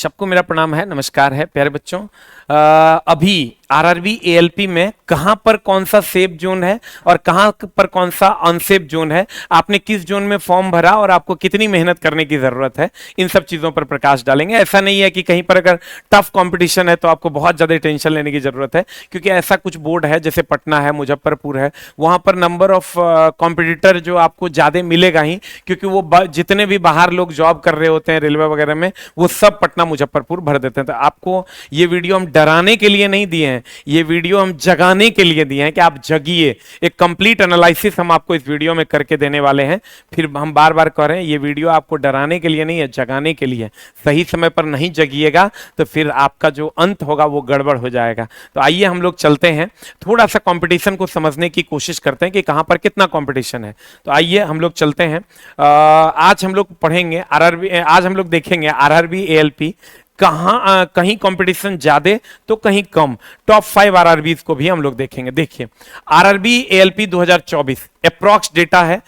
सबको मेरा प्रणाम है, नमस्कार है प्यारे बच्चों। अभी आरआरबी एएलपी में कहां पर कौन सा सेफ जोन है और कहां पर कौन सा अनसेफ जोन है, आपने किस जोन में फॉर्म भरा और आपको कितनी मेहनत करने की जरूरत है, इन सब चीजों पर प्रकाश डालेंगे। ऐसा नहीं है कि कहीं पर अगर टफ कंपटीशन है तो आपको बहुत ज्यादा टेंशन लेने की जरूरत है, क्योंकि ऐसा कुछ बोर्ड है जैसे पटना है, मुजफ्फरपुर है, वहां पर नंबर ऑफ कॉम्पिटिटर जो आपको ज्यादा मिलेगा ही, क्योंकि वो जितने भी बाहर लोग जॉब कर रहे होते हैं रेलवे वगैरह में, वो सब पटना मुजफ्फरपुर भर देते हैं। तो आपको ये वीडियो हम डराने के लिए नहीं दिए हैं, ये वीडियो हम जगाने के लिए दिए हैं कि आप जगिए। एक कंप्लीट एनालिसिस हम आपको इस वीडियो में करके देने वाले हैं। फिर हम बार बार कह रहे हैं, ये वीडियो आपको डराने के लिए नहीं है, जगाने के लिए। सही समय पर नहीं जगिएगा तो फिर आपका जो अंत होगा वो गड़बड़ हो जाएगा। तो आइए हम लोग चलते हैं, थोड़ा सा कंपटीशन को समझने की कोशिश करते हैं कि कहां पर कितना कंपटीशन है। तो आइए हम लोग चलते हैं। आज हम लोग पढ़ेंगे आरआरबी, आज हम लोग देखेंगे आरआरबी एएलपी कहां कहीं कंपटीशन ज्यादा तो कहीं कम। टॉप 5 आरआरबी को भी हम लोग देखेंगे। देखिए आरआरबी एएलपी 2024 अप्रॉक्स डेटा है।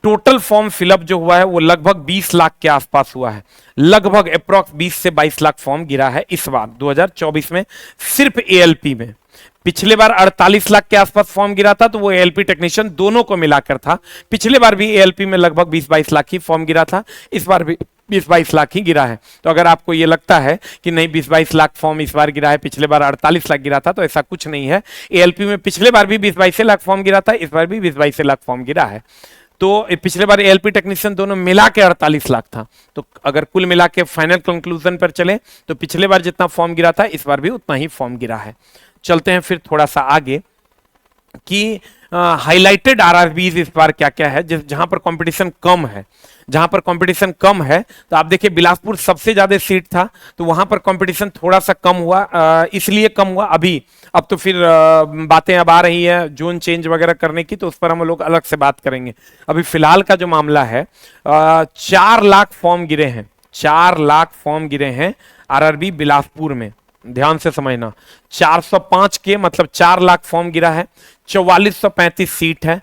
टोटल फॉर्म फिलअप जो हुआ है वो लगभग 20 लाख के आसपास हुआ है। लगभग अप्रॉक्स 20 से 22 लाख फॉर्म गिरा है इस बार 2024 में, सिर्फ एएलपी में। पिछले बार 48 लाख के आसपास फॉर्म गिरा था, तो वो एएलपी टेक्नीशियन दोनों को मिलाकर था। पिछले बार भी एएलपी में लगभग 20-22 लाख ही फॉर्म गिरा था, इस बार भी 20-22 लाख ही गिरा है। तो अगर आपको ये लगता है कि नहीं 20-22 लाख फॉर्म इस बार गिरा है, पिछले बार 48 लाख गिरा था, तो ऐसा कुछ नहीं है। एएलपी में पिछले बार भी 20-22 लाख फॉर्म गिरा था, इस बार भी 20-22 लाख फॉर्म गिरा है। तो पिछले बार एएलपी टेक्नीशियन दोनों मिला के 48 लाख था। तो अगर कुल मिला के फाइनल कंक्लूजन पर चले तो पिछले बार जितना फॉर्म गिरा था इस बार भी उतना ही फॉर्म गिरा है। चलते हैं फिर थोड़ा सा आगे कि हाईलाइटेड आरआरबीज इस बार क्या क्या है, जहां पर कंपटीशन कम है। जहां पर कंपटीशन कम है तो आप देखिए बिलासपुर सबसे ज्यादा सीट था, तो वहां पर कंपटीशन थोड़ा सा कम हुआ। इसलिए कम हुआ अभी, अब तो फिर बातें अब आ रही है जोन चेंज वगैरह करने की, तो उस पर हम लोग अलग से बात करेंगे। अभी फिलहाल का जो मामला है 4 लाख फॉर्म गिरे हैं, 4 लाख फॉर्म गिरे हैं आरआरबी बिलासपुर में। ध्यान से समझना, 405 के मतलब 4 लाख फॉर्म गिरा है। 4435 सीट है,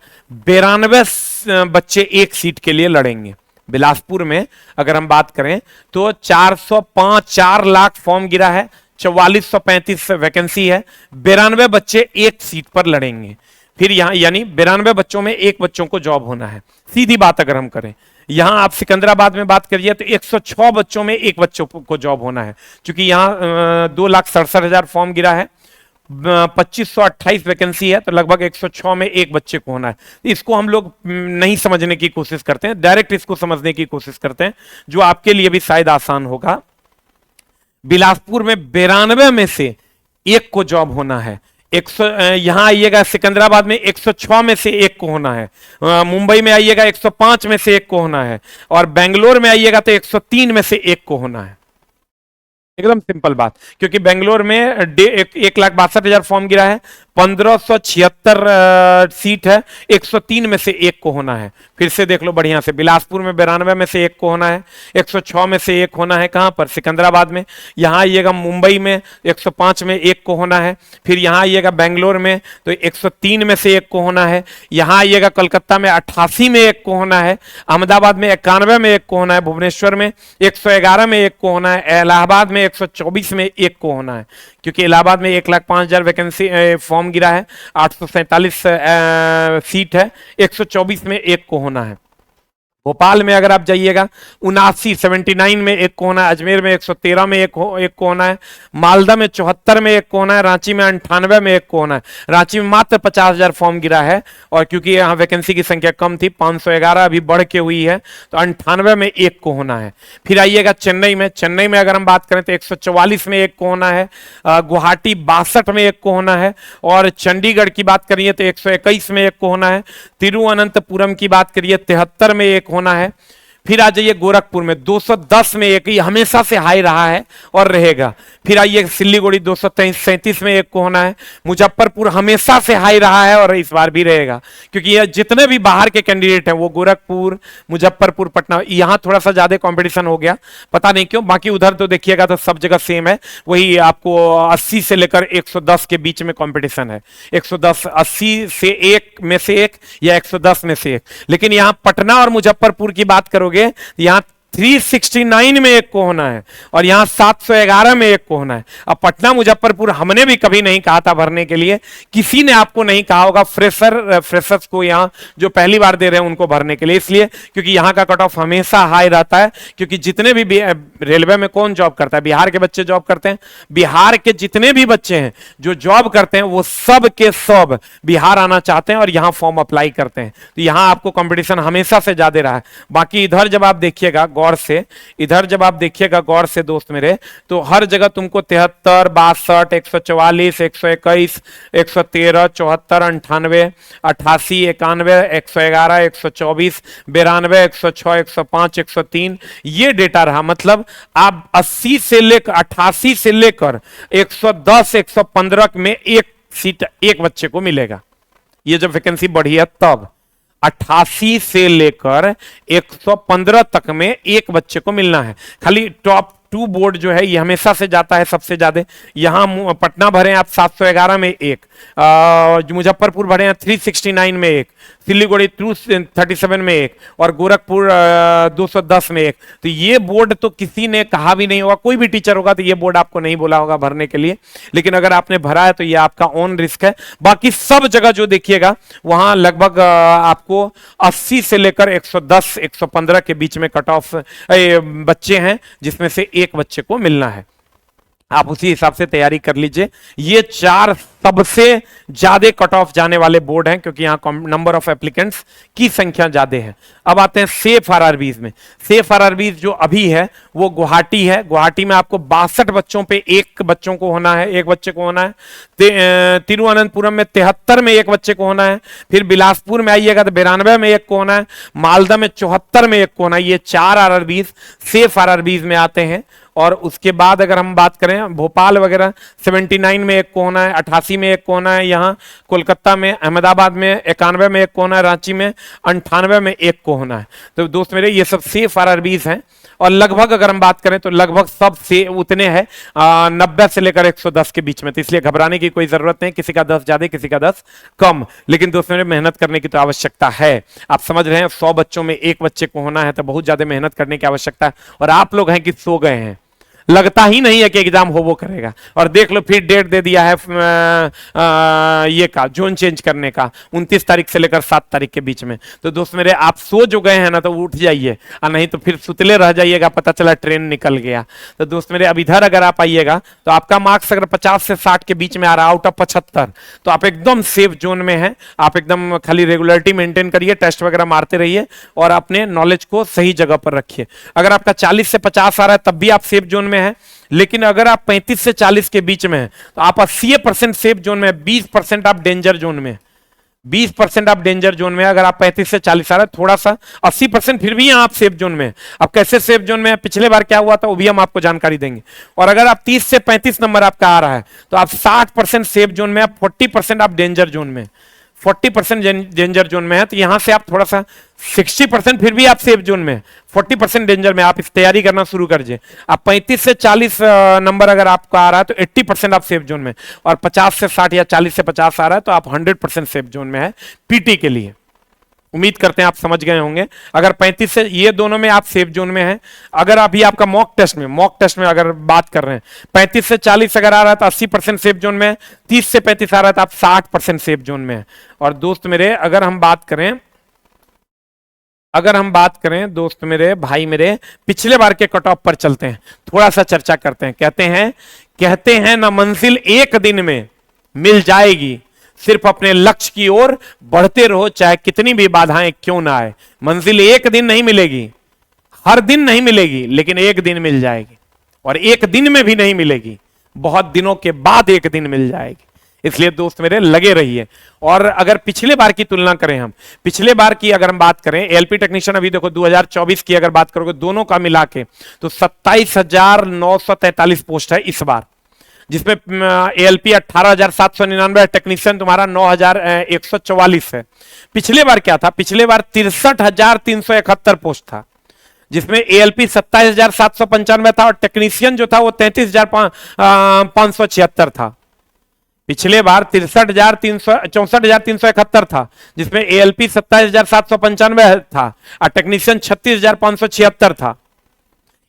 92 बच्चे एक सीट के लिए लड़ेंगे। बिलासपुर में अगर हम बात करें तो 4 लाख फॉर्म गिरा है, 4435 वैकेंसी है, 92 बच्चे एक सीट पर लड़ेंगे। फिर यहां यानी 92 बच्चों में एक बच्चों को जॉब होना है। सीधी बात अगर हम करें, यहां आप सिकंदराबाद में बात करिए तो 106 बच्चों में एक बच्चों को जॉब होना है, क्योंकि यहां 2,67,000 फॉर्म गिरा है, 2528 वैकेंसी है, तो लगभग 106 में एक बच्चे को होना है। इसको हम लोग नहीं समझने की कोशिश करते हैं, डायरेक्ट इसको समझने की कोशिश करते हैं, जो आपके लिए भी शायद आसान होगा। बिलासपुर में 92 में से एक को जॉब होना है। यहां आइएगा सिकंदराबाद में 106 में से एक को होना है, मुंबई में आइएगा 105 में से एक को होना है, और बेंगलोर में आइएगा तो 103 में से एक को होना है। एकदम सिंपल बात, क्योंकि बेंगलोर में 1,62,000 फॉर्म गिरा है, 1576 सीट है, 103 में से एक को होना है। फिर से देख लो बढ़िया से, बिलासपुर में 92 में से एक को होना है, 106 में से एक होना है कहां पर, सिकंदराबाद में। यहां आइएगा मुंबई में 105 में एक को होना है। फिर यहां आइएगा बेंगलोर में तो 103 में से एक को होना है। यहां आइएगा कलकत्ता में 88 में एक को होना है, अहमदाबाद में 91 में एक को होना है, भुवनेश्वर में 111 में एक को होना है, इलाहाबाद में 124 में एक को होना है, क्योंकि इलाहाबाद में 1,05,000 वैकेंसी फॉर्म गिरा है, 847 सीट है, 124 में एक को होना है। भोपाल में अगर आप जाइएगा 79 में एक को होना है, अजमेर में 113 में एक को होना है, मालदा में 74 में एक को होना है, रांची में 98 में एक को होना है। रांची में मात्र 50,000 फॉर्म गिरा है, और क्योंकि यहाँ वैकेंसी की संख्या कम थी, 511 अभी बढ़ के हुई है, तो 98 में एक को होना है। फिर आइएगा चेन्नई में अगर हम बात करें तो 144 में एक को होना है, गुवाहाटी 62 में एक को होना है, और चंडीगढ़ की बात करिए तो 121 में एक को होना है, तिरुवनंतपुरम की बात करिए 73 में एक होना है। फिर आ जाइए गोरखपुर में 210 में एक, ही हमेशा से हाई रहा है और रहेगा। फिर आइए सिल्लीगुड़ी 237 में एक को होना है। मुजफ्फरपुर हमेशा से हाई रहा है और इस बार भी रहेगा, क्योंकि ये जितने भी बाहर के कैंडिडेट हैं वो गोरखपुर, मुजफ्फरपुर, पटना, यहाँ थोड़ा सा ज्यादा कंपटीशन हो गया, पता नहीं क्यों। बाकी उधर तो देखिएगा तो सब जगह सेम है, वही आपको 80 से लेकर 110 के बीच में कंपटीशन है। 110, 80 से एक में से एक या 110 में से एक। लेकिन यहाँ पटना और मुजफ्फरपुर की बात करोगे, यहाँ 369 में एक को होना है और यहाँ 711 में एक को होना है। अब पटना मुजफ्फरपुर हमने भी कभी नहीं कहा था भरने के लिए, किसी ने आपको नहीं कहा होगा फ्रेशर्स को यहाँ जो पहली बार दे रहे हैं उनको भरने के लिए, इसलिए क्योंकि यहाँ का कट ऑफ हमेशा हाई रहता है। क्योंकि जितने भी रेलवे में कौन जॉब करता है, बिहार के बच्चे जॉब करते हैं। बिहार के जितने भी बच्चे हैं जो जॉब करते हैं वो सब के सब बिहार आना चाहते हैं और यहाँ फॉर्म अप्लाई करते हैं, तो यहाँ आपको कंपटीशन हमेशा से ज्यादा रहा है। बाकी इधर जब आप देखिएगा गौर से, इधर जब आप देखिएगा गौर से दोस्त मेरे, तो हर जगह तुमको 73, 62, 144, 121, 113, 74, 98, 88, 91, 111, 124, 92, 106, 105, 103 ये डेटा रहा। मतलब आप 80 से लेकर 88 से लेकर 110, 115 में एक सीट एक बच्चे को मिलेगा। ये जब वैकेंसी बढ़ी है तब 88 से लेकर 115 तक में एक बच्चे को मिलना है। खाली टॉप 2 बोर्ड जो है ये हमेशा से जाता है सबसे ज्यादा। यहां पटना भरे आप 711 में एक, मुजफ्फरपुर भरे हैं 369 में एक, सिलीगुड़ी 237 में एक और गोरखपुर 210 में एक। तो ये बोर्ड तो किसी ने कहा भी नहीं होगा, कोई भी टीचर होगा तो ये बोर्ड आपको नहीं बोला होगा भरने के लिए, लेकिन अगर आपने भरा है तो ये आपका ऑन रिस्क है। बाकी सब जगह जो देखिएगा वहां लगभग आपको 80 से लेकर 110, 115 के बीच में कट ऑफ बच्चे हैं, जिसमें से एक बच्चे को मिलना है। आप उसी हिसाब से तैयारी कर लीजिए। ये 4 सबसे ज्यादा कट ऑफ जाने वाले बोर्ड हैं, क्योंकि यहां नंबर ऑफ एप्लीकेंट्स की संख्या ज्यादा है। अब आते हैं सेफ आरआरबीज में। सेफ आरआरबीज जो अभी है वो गुवाहाटी है। गुवाहाटी में आपको 62 बच्चों पे एक बच्चों को होना है, एक बच्चे को होना है। तिरुवनंतपुरम में 73 में एक बच्चे को होना है। फिर बिलासपुर में आइएगा तो 92 में एक को होना है। मालदा में 74 में एक को होना है। ये 4 आरआरबीज सेफ आरआरबीज में आते हैं। और उसके बाद अगर हम बात करें भोपाल वगैरह 79 में एक को होना है, 88 में एक को होना है। यहाँ कोलकाता में, अहमदाबाद में 91 में एक को होना है, रांची में 98 में एक को होना है। तो दोस्त मेरे ये सब सेफ आरआरबीज हैं और लगभग अगर हम बात करें तो लगभग सब से उतने हैं 90 से लेकर 110 के बीच में। तो इसलिए घबराने की कोई जरूरत नहीं, किसी का 10 ज्यादा किसी का 10 कम, लेकिन दोस्त मेरे मेहनत करने की तो आवश्यकता है। आप समझ रहे हैं 100 बच्चों में एक बच्चे को होना है तो बहुत ज्यादा मेहनत करने की आवश्यकता है। और आप लोग हैं कि सो गए हैं, लगता ही नहीं है कि एग्जाम हो वो करेगा। और देख लो फिर डेट दे दिया है ये का जोन चेंज करने का 29 तारीख से लेकर 7 तारीख के बीच में। तो दोस्त मेरे आप सो जो गए हैं ना तो उठ जाइए, और नहीं तो फिर सुतले रह जाइएगा, पता चला ट्रेन निकल गया। तो दोस्त मेरे अब इधर अगर आप आइएगा तो आपका मार्क्स अगर 50 से 60 के बीच में आ रहा है आउट ऑफ 75, तो आप एकदम सेफ जोन में हैं। आप एकदम खाली रेगुलरिटी मेंटेन करिए, टेस्ट वगैरह मारते रहिए और अपने नॉलेज को सही जगह पर रखिए। अगर आपका 40 से 50 आ रहा है तब भी आप सेफ जोन में है, लेकिन अगर आप 35 से 40 के बीच में हैं तो आप 80% सेफ जोन में, 20% आप डेंजर जोन में, 20% आप डेंजर जोन में। अगर आप 35 से 40 आ रहा है थोड़ा सा, 80% फिर भी आप सेफ जोन में। अब कैसे सेफ जोन में, पिछले बार क्या हुआ था वो भी हम आपको जानकारी देंगे। और अगर आप 30 से 35 नंबर आपका आ रहा है तो आप 60% सेफ जोन में, आप 40% आप डेंजर जोन में, 40% डेंजर जोन में है। तो यहां से आप थोड़ा सा 60% फिर भी आप सेफ जोन में, 40% डेंजर में। आप इस तैयारी करना शुरू कर दीजिए। आप 35 से 40 नंबर अगर आपका आ रहा है तो 80% आप सेफ जोन में, और 50 से 60 या 40 से 50 आ रहा है तो आप 100% सेफ जोन में है पीटी के लिए। उम्मीद करते हैं आप समझ गए होंगे। अगर 35 से ये दोनों में आप सेफ जोन में हैं। अगर अभी आपका मॉक टेस्ट में अगर बात कर रहे हैं 35 से 40 अगर आ रहा है तो 80% सेफ जोन में है, 30 से 35 आ रहा है तो आप 60% सेफ जोन में है। और दोस्त मेरे अगर हम बात करें दोस्त मेरे, भाई मेरे, पिछले बार के कट ऑफ पर चलते हैं, थोड़ा सा चर्चा करते हैं। कहते हैं ना मंजिल एक दिन में मिल जाएगी, सिर्फ अपने लक्ष्य की ओर बढ़ते रहो चाहे कितनी भी बाधाएं क्यों ना आए। मंजिल एक दिन नहीं मिलेगी, हर दिन नहीं मिलेगी, लेकिन एक दिन मिल जाएगी। और एक दिन में भी नहीं मिलेगी, बहुत दिनों के बाद एक दिन मिल जाएगी। इसलिए दोस्त मेरे लगे रहिए। और अगर पिछले बार की तुलना करें, हम पिछले बार की अगर हम बात करें, एलपी टेक्नीशियन अभी देखो 2024 की अगर बात करोगे दोनों का मिला के तो 27,943 पोस्ट है इस बार, जिसमें एएलपी 18,799, टेक्नीशियन तुम्हारा 9,144 है। पिछले बार क्या था, पिछले बार 63,371 पोस्ट था, जिसमें एएलपी 27,795 था और टेक्नीशियन जो था वो 33,576 था। पिछले बार 64,371 था, जिसमें एएलपी 27,795 था और टेक्नीशियन 36,576 था।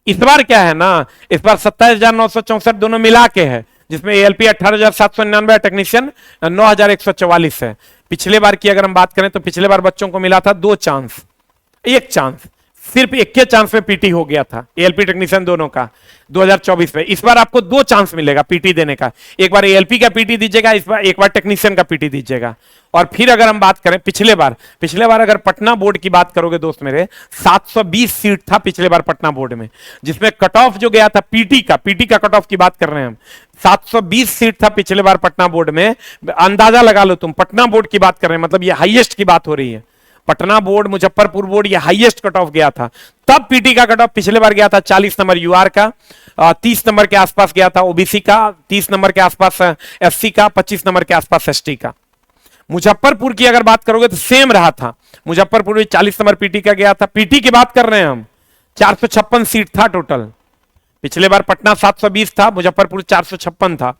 इस बार क्या है ना, इस बार 27,964 दोनों मिला के है, जिसमें एएलपी 18,799, टेक्नीशियन 9,144 है। पिछले बार की अगर हम बात करें तो पिछले बार बच्चों को मिला था 2 चांस, 1 चांस, सिर्फ 1 चांस में पीटी हो गया था एएलपी टेक्नीशियन दोनों का 2024 में। इस बार आपको 2 चांस मिलेगा पीटी देने का, एक बार एएलपी का पीटी दीजिएगा, इस बार एक बार टेक्नीशियन का पीटी दीजिएगा। और फिर अगर हम बात करें पिछले बार अगर पटना बोर्ड की बात करोगे दोस्त मेरे, 720 सीट था पिछले बार पटना बोर्ड में, जिसमें कट ऑफ जो गया था पीटी का कट ऑफ की बात कर रहे हैं हम, 720 सीट था पिछले बार पटना बोर्ड में। अंदाजा लगा लो तुम, पटना बोर्ड की बात कर रहे हैं, मतलब ये हाईएस्ट की बात हो रही है। पटना बोर्ड, मुजफ्फरपुर बोर्ड, ये हाईएस्ट कट ऑफ गया था। तब पीटी का कट ऑफ पिछले बार गया था 40 नंबर यूआर का, 30 नंबर के आसपास गया था ओबीसी का, 30 नंबर के आसपास एससी का, 25 नंबर के आसपास एसटी का। मुजफ्फरपुर की अगर बात करोगे तो सेम रहा था, मुजफ्फरपुर में 40 नंबर पीटी का गया था। पीटी की बात कर रहे हैं हम, 456 सीट था टोटल। पिछले बार पटना 720 था, मुजफ्फरपुर 456 था,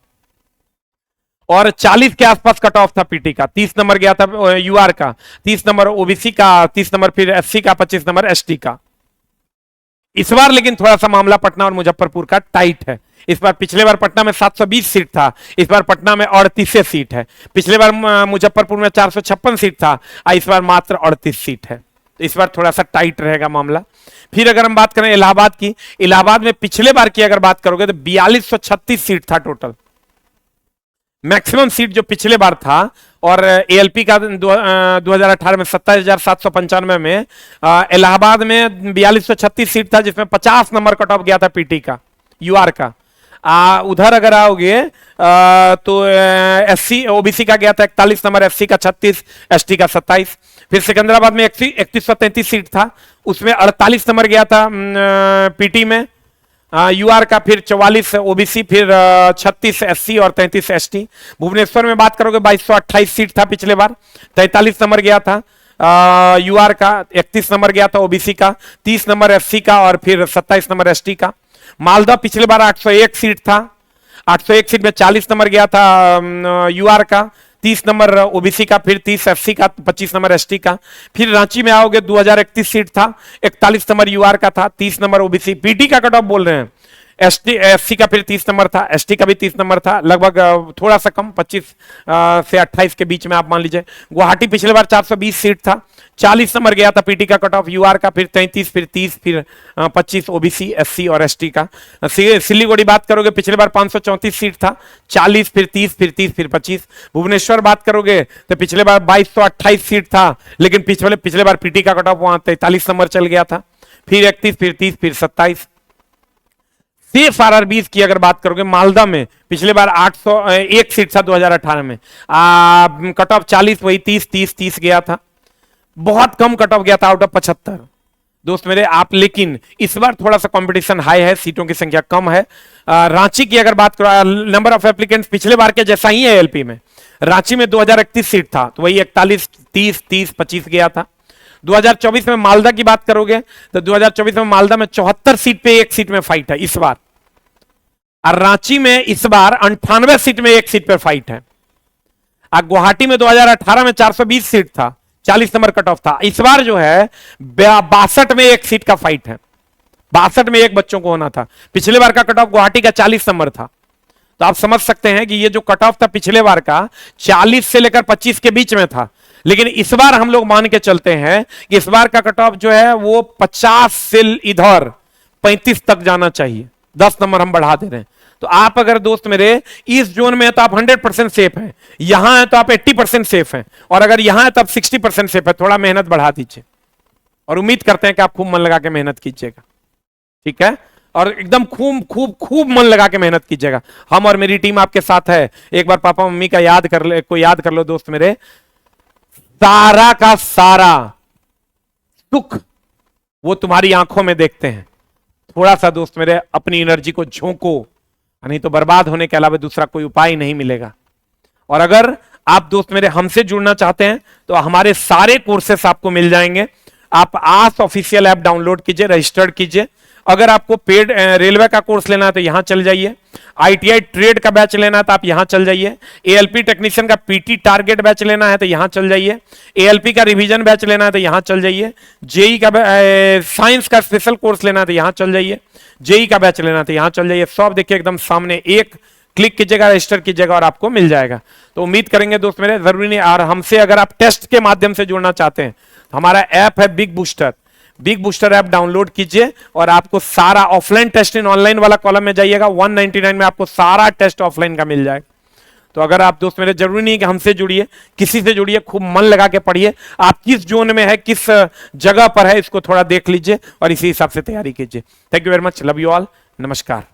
और 40 के आसपास कट ऑफ था पीटी का। 30 नंबर गया था यूआर का, 30 नंबर ओबीसी का, 30 नंबर फिर एससी का, 25 नंबर एसटी का। इस बार लेकिन थोड़ा सा मामला पटना और मुजफ्फरपुर का टाइट है। इस बार, पिछले बार पटना में 720 सीट था, इस बार पटना में 38 सीट है। पिछले बार मुजफ्फरपुर में 456 सीट था, इस बार मात्र 38 सीट है। तो इस बार थोड़ा सा टाइट रहेगा मामला। फिर अगर हम बात करें इलाहाबाद की, इलाहाबाद में पिछले बार की अगर बात करोगे तो 4236 सीट था टोटल, मैक्सिमम सीट जो पिछले बार था। और एएलपी का 2018 में 27,795 में इलाहाबाद में 4236 सीट था, जिसमें 50 नंबर कट ऑफ गया था पीटी का, यूआर का। उधर अगर आओगे तो एससी ओबीसी का गया था 41 नंबर, एससी का 36, एसटी का 27। फिर सिकंदराबाद में 3133 सीट था, उसमें 48 नंबर गया था पीटी में यूआर का, फिर 44 ओबीसी, फिर 36 एससी और 33 एसटी। भुवनेश्वर में बात करोगे 2228 सीट था पिछले बार, 43 नंबर गया था यूआर का, 31 नंबर गया था ओबीसी का, 30 नंबर एससी का, और फिर 27 नंबर एसटी का। मालदा पिछले बार 801 सीट था, 801 सीट में 40 नंबर गया था यूआर का, 30 नंबर ओबीसी का, फिर 30 एससी का, 25 नंबर एसटी का। फिर रांची में आओगे 2031 सीट था, 41 नंबर यूआर का था, 30 नंबर ओबीसी। पीटी का कट ऑफ बोल रहे हैं, एसटी एससी का फिर 30 नंबर था, एसटी का भी 30 नंबर था, लगभग थोड़ा सा कम 25 से 28 के बीच में आप मान लीजिए। गुवाहाटी पिछले बार 420 सीट था, 40 नंबर गया था पीटी का कट ऑफ यूआर का, फिर 33, फिर 30, फिर 25 ओबीसी, एससी और एसटी का। सिलीगुड़ी बात करोगे पिछले बार 534 सीट था, 40, फिर 30, फिर 30, फिर 25। भुवनेश्वर बात करोगे तो पिछले बार 2228 सीट था, लेकिन पिछले बार पीटी का कट ऑफ वहां 43 नंबर चल गया था, फिर 31, फिर 30, फिर 27। सेफ आरआरबीज की अगर बात करोगे, मालदा में पिछले बार 801 सीट था 2018 में, कट ऑफ 40, वही 30, 30, 30 गया था, बहुत कम कट ऑफ गया था आउट ऑफ 75 दोस्त मेरे आप। लेकिन इस बार थोड़ा सा कंपटीशन हाई है, सीटों की संख्या कम है। रांची की अगर बात करो, नंबर ऑफ एप्लीकेंट्स पिछले बार के जैसा ही है एलपी में। रांची में 2031 सीट था, तो वही 41, 30, 30, 25 गया था। 2024 में मालदा की बात करोगे तो 2024 में मालदा में 74 सीट पे 1 सीट में फाइट है इस बार, और रांची में इस बार 98 सीट में 1 सीट पे फाइट है। गुवाहाटी में 2018 में 420 सीट था, 40 नंबर कट ऑफ था। इस बार जो है 62 में 1 सीट का फाइट है, 62 में 1 बच्चों को होना था। पिछले बार का कट ऑफ गुवाहाटी का 40 नंबर था, तो आप समझ सकते हैं कि ये जो कट ऑफ था पिछले बार का 40 से लेकर 25 के बीच में था। लेकिन इस बार हम लोग मान के चलते हैं कि इस बार का कट ऑफ जो है वो 50 से इधर 35 तक जाना चाहिए, 10 नंबर हम बढ़ा दे रहे हैं। तो आप अगर दोस्त मेरे इस जोन में है तो आप 100% सेफ हैं, यहां है तो आप 80% सेफ हैं, और अगर यहां है तो आप 60% सेफ है। थोड़ा मेहनत बढ़ा दीजिए, और उम्मीद करते हैं कि आप खूब मन लगा के मेहनत कीजिएगा, ठीक है, और एकदम खूब खूब खूब मन लगा के मेहनत कीजिएगा। हम और मेरी टीम आपके साथ है। एक बार पापा मम्मी का याद कर लो दोस्त मेरे, सारा का सारा सुख वो तुम्हारी आंखों में देखते हैं। थोड़ा सा दोस्त मेरे अपनी एनर्जी को झोंको, नहीं तो बर्बाद होने के अलावा दूसरा कोई उपाय नहीं मिलेगा। और अगर आप दोस्त मेरे हमसे जुड़ना चाहते हैं तो हमारे सारे कोर्सेस आपको मिल जाएंगे। आप आस ऑफिशियल ऐप डाउनलोड कीजिए, रजिस्टर्ड कीजिए, अगर आपको पेड रेलवे का कोर्स लेना है तो यहां चल जाइए, ITI ट्रेड का बैच लेना है तो आप यहां चल जाइए, ALP टेक्नीशियन का PT टारगेट बैच लेना है तो यहां चल जाइए, ALP का रिवीजन बैच लेना है तो यहां चल जाइए, जेई का साइंस का स्पेशल कोर्स लेना है तो यहां चल जाइए, जेई का बैच लेना है तो यहां चल जाइए। सब देखिए एकदम सामने, एक क्लिक कीजिएगा, रजिस्टर कीजिएगा और आपको मिल जाएगा। तो उम्मीद करेंगे दोस्त मेरे, जरूरी नहीं, और हमसे अगर आप टेस्ट के माध्यम से जुड़ना चाहते हैं, हमारा ऐप है big booster, big booster app download कीजिए और आपको सारा ऑफलाइन टेस्ट इन ऑनलाइन वाला कॉलम में जाइएगा, 199 में आपको सारा टेस्ट ऑफलाइन का मिल जाएगा। तो अगर आप दोस्त मेरे, जरूरी नहीं कि हमसे जुड़िए, किसी से जुड़िए, खूब मन लगा के पढ़िए, आप किस जोन में है, किस जगह पर है, इसको थोड़ा देख लीजिए और इसी हिसाब से तैयारी कीजिए। Thank you very much, love you all, नमस्कार।